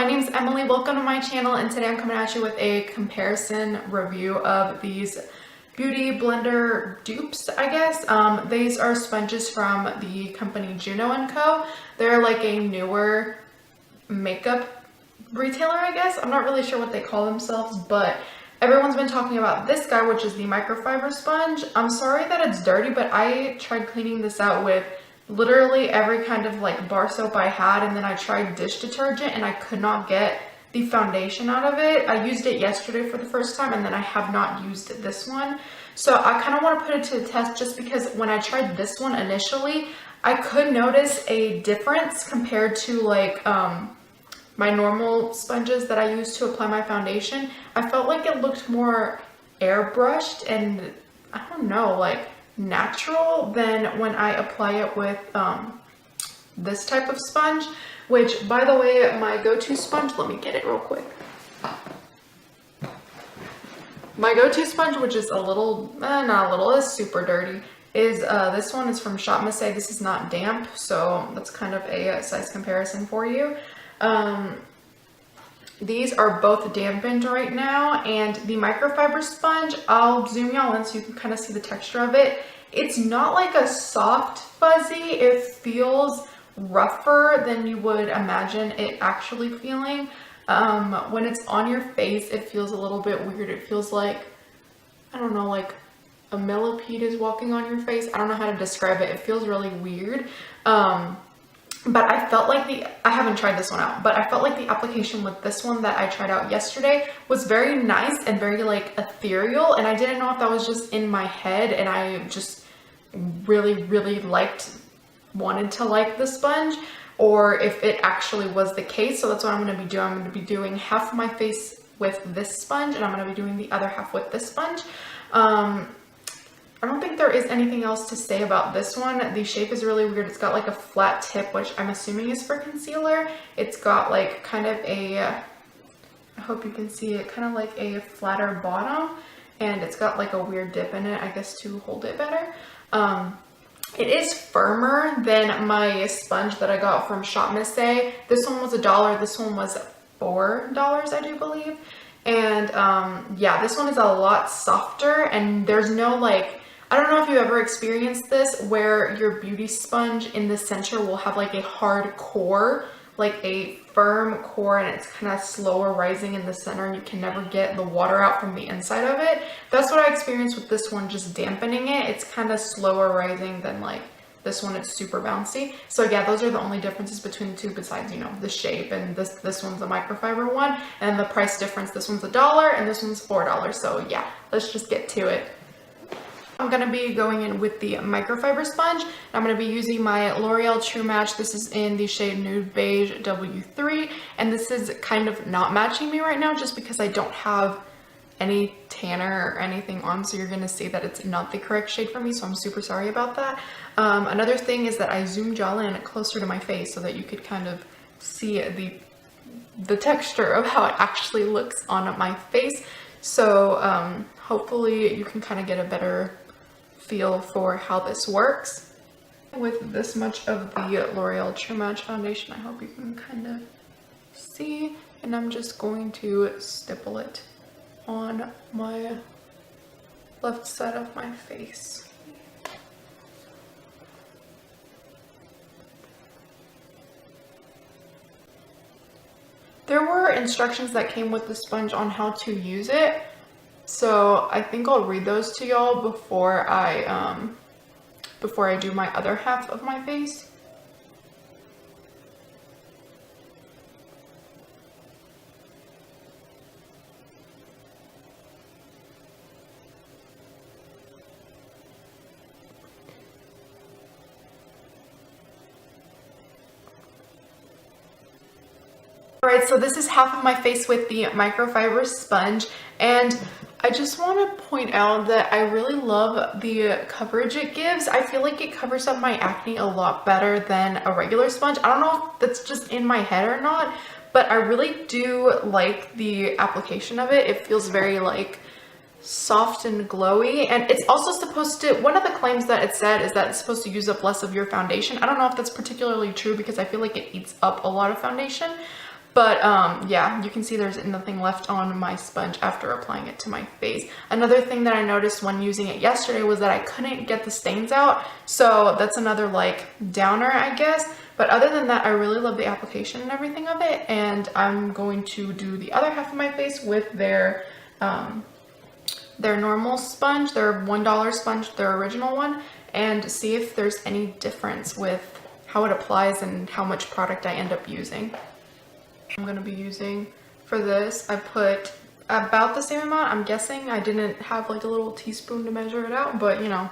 my name's Emily. Welcome to my channel, and today I'm coming at you with a comparison review of these beauty blender dupes, I guess. These are sponges from the company Juno&Co. They're like a newer makeup retailer, I guess. I'm not really sure what they call themselves, but everyone's been talking about this guy, which is the microfiber sponge. I'm sorry that it's dirty, but I tried cleaning this out with literally every kind of like bar soap I had, and then I tried dish detergent and I could not get the foundation out of it. I used it yesterday for the first time, and then I have not used this one. So I kind of want to put it to the test, just because when I tried this one initially, I could notice a difference compared to like my normal sponges that I use to apply my foundation. I felt like it looked more airbrushed and, I don't know, like natural than when I apply it with this type of sponge, which, by the way, my go-to sponge, let me get it real quick. My go-to sponge, which is a little, not a little, is super dirty, is this one. Is from juno&co. This is not damp, so that's kind of a size comparison for you. These are both dampened right now, and the microfiber sponge, I'll zoom y'all in so you can kind of see the texture of it. It's not like a soft fuzzy. It feels rougher than you would imagine it actually feeling. When it's on your face, it feels a little bit weird. It feels like, I don't know, like a millipede is walking on your face. I don't know how to describe it. It feels really weird. But I felt like I haven't tried this one out, but I felt like the application with this one that I tried out yesterday was very nice and very like ethereal, and I didn't know if that was just in my head and I just really wanted to like the sponge, or if it actually was the case. So that's what I'm going to be doing. I'm going to be doing half of my face with this sponge, and I'm going to be doing the other half with this sponge. I don't think there is anything else to say about this one. The shape is really weird. It's got like a flat tip, which I'm assuming is for concealer. It's got like kind of a, I hope you can see it, kind of like a flatter bottom, and it's got like a weird dip in it, I guess, to hold it better. It is firmer than my sponge that I got from juno&co. This one was $1. This one was $4, I do believe. And yeah, this one is a lot softer, and there's no like, I don't know if you ever experienced this, where your beauty sponge in the center will have like a hard core, like a firm core, and it's kind of slower rising in the center, and you can never get the water out from the inside of it. That's what I experienced with this one, just dampening it. It's kind of slower rising than like this one. It's super bouncy. So yeah, those are the only differences between the two, besides, you know, the shape, and this one's a microfiber one, and the price difference. This one's $1 and this one's $4. So yeah, let's just get to it. I'm going to be going in with the microfiber sponge. I'm going to be using my L'Oreal True Match. This is in the shade Nude Beige W3, and this is kind of not matching me right now just because I don't have any tanner or anything on, so you're going to see that it's not the correct shade for me, so I'm super sorry about that. Another thing is that I zoomed y'all in closer to my face so that you could kind of see the texture of how it actually looks on my face. So hopefully you can kind of get a better feel for how this works. With this much of the L'Oreal True Match foundation, I hope you can kind of see, and I'm just going to stipple it on my left side of my face. There were instructions that came with the sponge on how to use it, so I think I'll read those to y'all before I do my other half of my face. Alright, so this is half of my face with the microfiber sponge, and I just want to point out that I really love the coverage it gives. I feel like it covers up my acne a lot better than a regular sponge. I don't know if that's just in my head or not, but I really do like the application of it. It feels very like soft and glowy, and it's also supposed to, one of the claims that it said is that it's supposed to use up less of your foundation. I don't know if that's particularly true because I feel like it eats up a lot of foundation, But yeah, you can see there's nothing left on my sponge after applying it to my face. Another thing that I noticed when using it yesterday was that I couldn't get the stains out. So that's another like downer, I guess. But other than that, I really love the application and everything of it. And I'm going to do the other half of my face with their normal sponge, their $1 sponge, their original one, and see if there's any difference with how it applies and how much product I end up using. I'm going to be using for this, I put about the same amount. I'm guessing I didn't have like a little teaspoon to measure it out, but you know,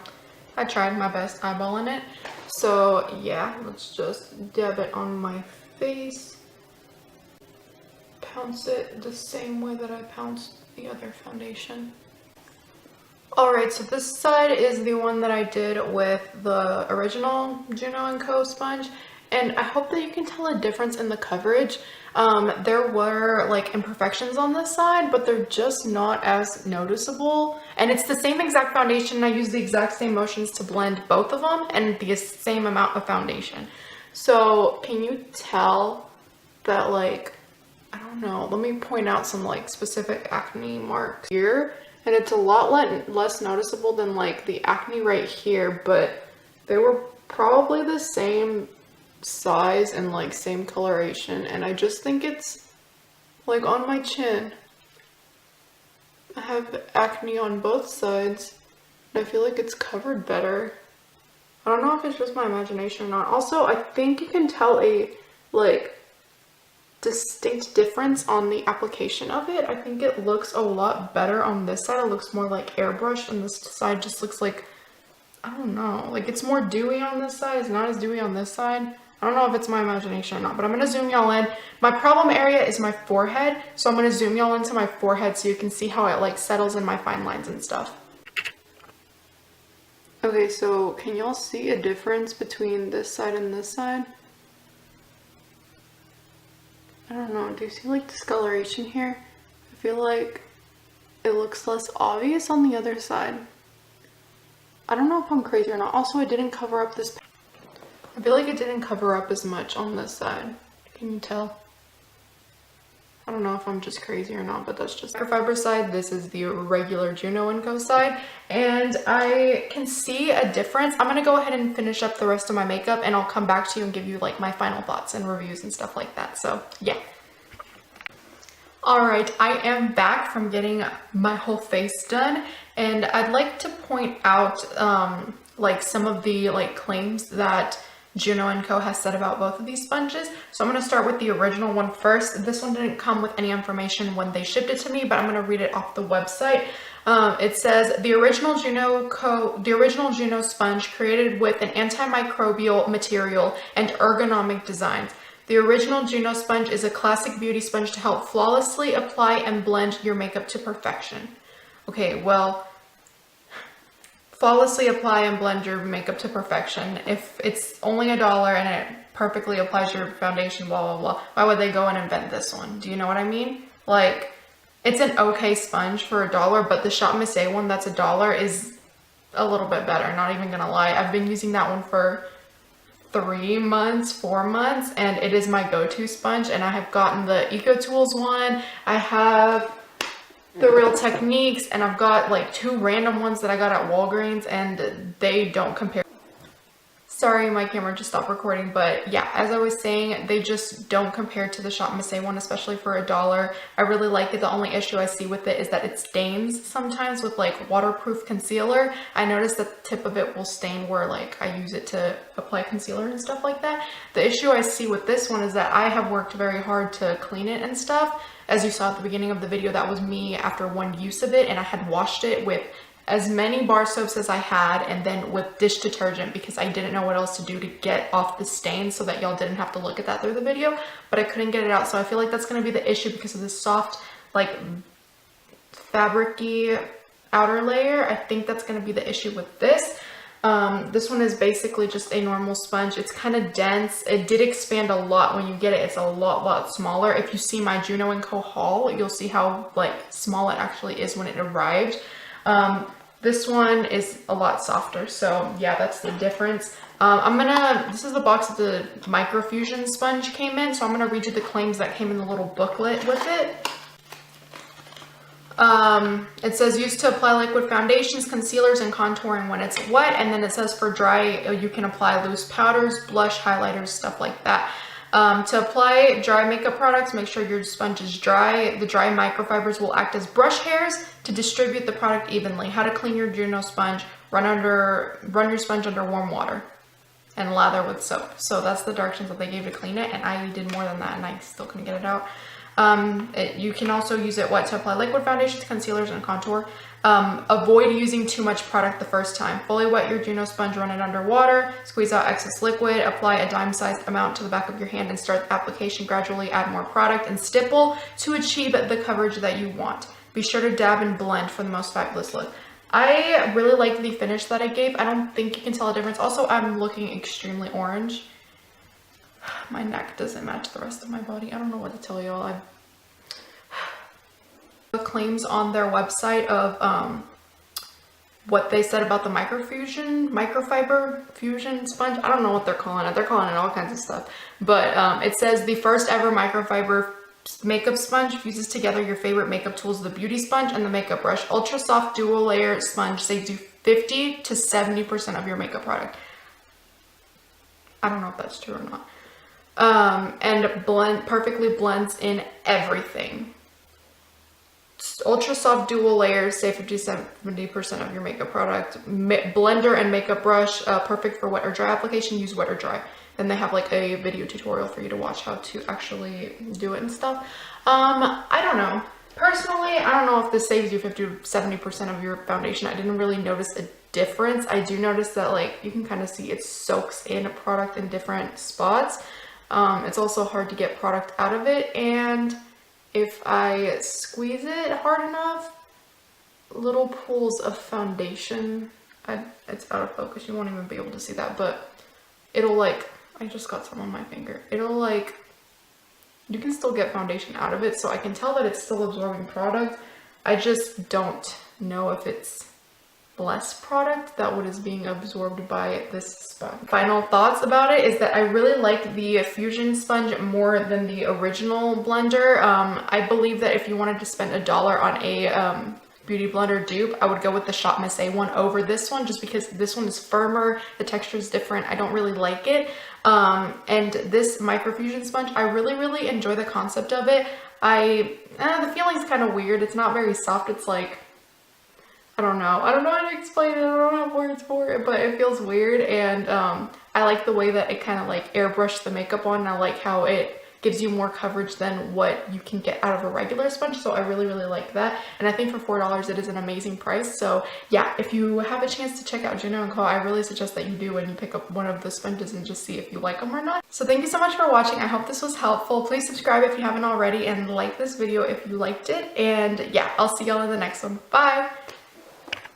I tried my best eyeballing it. So yeah, let's just dab it on my face. Pounce it the same way that I pounced the other foundation. Alright, so this side is the one that I did with the original Juno&Co sponge, and I hope that you can tell a difference in the coverage. There were like imperfections on this side, but they're just not as noticeable. And it's the same exact foundation. I use the exact same motions to blend both of them and the same amount of foundation. So can you tell that, like, I don't know, let me point out some like specific acne marks here. And it's a lot less noticeable than like the acne right here, but they were probably the same size and like same coloration, and I just think it's like on my chin. I have acne on both sides, and I feel like it's covered better. I don't know if it's just my imagination or not. Also, I think you can tell a like distinct difference on the application of it. I think it looks a lot better on this side. It looks more like airbrushed, and this side just looks like, I don't know, like it's more dewy on this side. It's not as dewy on this side. I don't know if it's my imagination or not, but I'm going to zoom y'all in. My problem area is my forehead, so I'm going to zoom y'all into my forehead so you can see how it like settles in my fine lines and stuff. Okay, so can y'all see a difference between this side and this side? I don't know, do you see like discoloration here? I feel like it looks less obvious on the other side. I don't know if I'm crazy or not. Also, I didn't cover up this. I feel like it didn't cover up as much on this side. Can you tell? I don't know if I'm just crazy or not, but that's just microfiber side. This is the regular Juno&Co side, and I can see a difference. I'm gonna go ahead and finish up the rest of my makeup, and I'll come back to you and give you like my final thoughts and reviews and stuff like that. So yeah. Alright, I am back from getting my whole face done, and I'd like to point out like some of the like claims that Juno&Co has said about both of these sponges. So I'm going to start with the original one first. This one didn't come with any information when they shipped it to me, but I'm going to read it off the website. It says, the original Juno sponge created with an antimicrobial material and ergonomic designs. The original Juno sponge is a classic beauty sponge to help flawlessly apply and blend your makeup to perfection. Okay, well, flawlessly apply and blend your makeup to perfection. If it's only $1 and it perfectly applies your foundation, blah, blah, blah, why would they go and invent this one? Do you know what I mean? Like, it's an okay sponge for $1, but the Shop Miss A one that's $1 is a little bit better, not even gonna lie. I've been using that one for 3 months, 4 months, and it is my go-to sponge, and I have gotten the Eco Tools one. I have the Real Techniques, and I've got like 2 random ones that I got at Walgreens, and they don't compare. Sorry, my camera just stopped recording, but yeah, as I was saying, they just don't compare to the Shop Miss A one, especially for $1. I really like it. The only issue I see with it is that it stains sometimes with like waterproof concealer. I noticed that the tip of it will stain where like I use it to apply concealer and stuff like that. The issue I see with this one is that I have worked very hard to clean it and stuff. As you saw at the beginning of the video, that was me after 1 use of it, and I had washed it with as many bar soaps as I had, and then with dish detergent, because I didn't know what else to do to get off the stain so that y'all didn't have to look at that through the video, but I couldn't get it out. So I feel like that's going to be the issue because of this soft, like, fabric-y outer layer. I think that's going to be the issue with this. This one is basically just a normal sponge. It's kind of dense. It did expand a lot when you get it. It's a lot smaller. If you see my Juno&Co haul, you'll see how like small it actually is when it arrived. This one is a lot softer, so yeah, that's the difference. This is the box that the microfusion sponge came in, so I'm gonna read you the claims that came in the little booklet with it. It says used to apply liquid foundations, concealers, and contouring when it's wet. And then it says for dry, you can apply loose powders, blush, highlighters, stuff like that. To apply dry makeup products, make sure your sponge is dry. The dry microfibers will act as brush hairs to distribute the product evenly. How to clean your Juno sponge: run your sponge under warm water and lather with soap. So that's the directions that they gave to clean it, and I did more than that and I still couldn't get it out. You can also use it wet to apply liquid foundations, concealers, and contour. Avoid using too much product the first time. Fully wet your Juno sponge, run it under water, squeeze out excess liquid, apply a dime-sized amount to the back of your hand and start the application gradually. Add more product and stipple to achieve the coverage that you want. Be sure to dab and blend for the most fabulous look. I really like the finish that I gave. I don't think you can tell a difference. Also, I'm looking extremely orange. My neck doesn't match the rest of my body. I don't know what to tell y'all. The claims on their website of what they said about the microfiber fusion sponge. I don't know what they're calling it. They're calling it all kinds of stuff. But it says the first ever microfiber makeup sponge fuses together your favorite makeup tools, the beauty sponge and the makeup brush. Ultra soft dual layer sponge saves you 50 to 70% of your makeup product. I don't know if that's true or not. And perfectly blends in everything. Ultra soft dual layers, save 50-70% of your makeup product. Blender and makeup brush, perfect for wet or dry application. Use wet or dry. Then they have like a video tutorial for you to watch how to actually do it and stuff. I don't know. Personally, I don't know if this saves you 50-70% of your foundation. I didn't really notice a difference. I do notice that like you can kind of see it soaks in a product in different spots. It's also hard to get product out of it, and if I squeeze it hard enough, little pools of foundation, it's out of focus, you won't even be able to see that, but it'll like, I just got some on my finger, it'll like, you can still get foundation out of it, so I can tell that it's still absorbing product. I just don't know if it's less product that what is being absorbed by this sponge. Final thoughts about it is that I really like the fusion sponge more than the original blender. I believe that if you wanted to spend $1 on a beauty blender dupe, I would go with the Shop Miss A one over this one, just because this one is firmer, the texture is different. I don't really like it. And this microfusion sponge, I really enjoy the concept of it. The feeling's kind of weird. It's not very soft. It's like, I don't know how to explain it. I don't have words for it, but it feels weird. And I like the way that it kind of like airbrushed the makeup on. And I like how it gives you more coverage than what you can get out of a regular sponge. So I really like that. And I think for $4, it is an amazing price. So yeah, if you have a chance to check out juno&co, I really suggest that you do when you pick up one of the sponges and just see if you like them or not. So thank you so much for watching. I hope this was helpful. Please subscribe if you haven't already and like this video if you liked it. And yeah, I'll see y'all in the next one. Bye.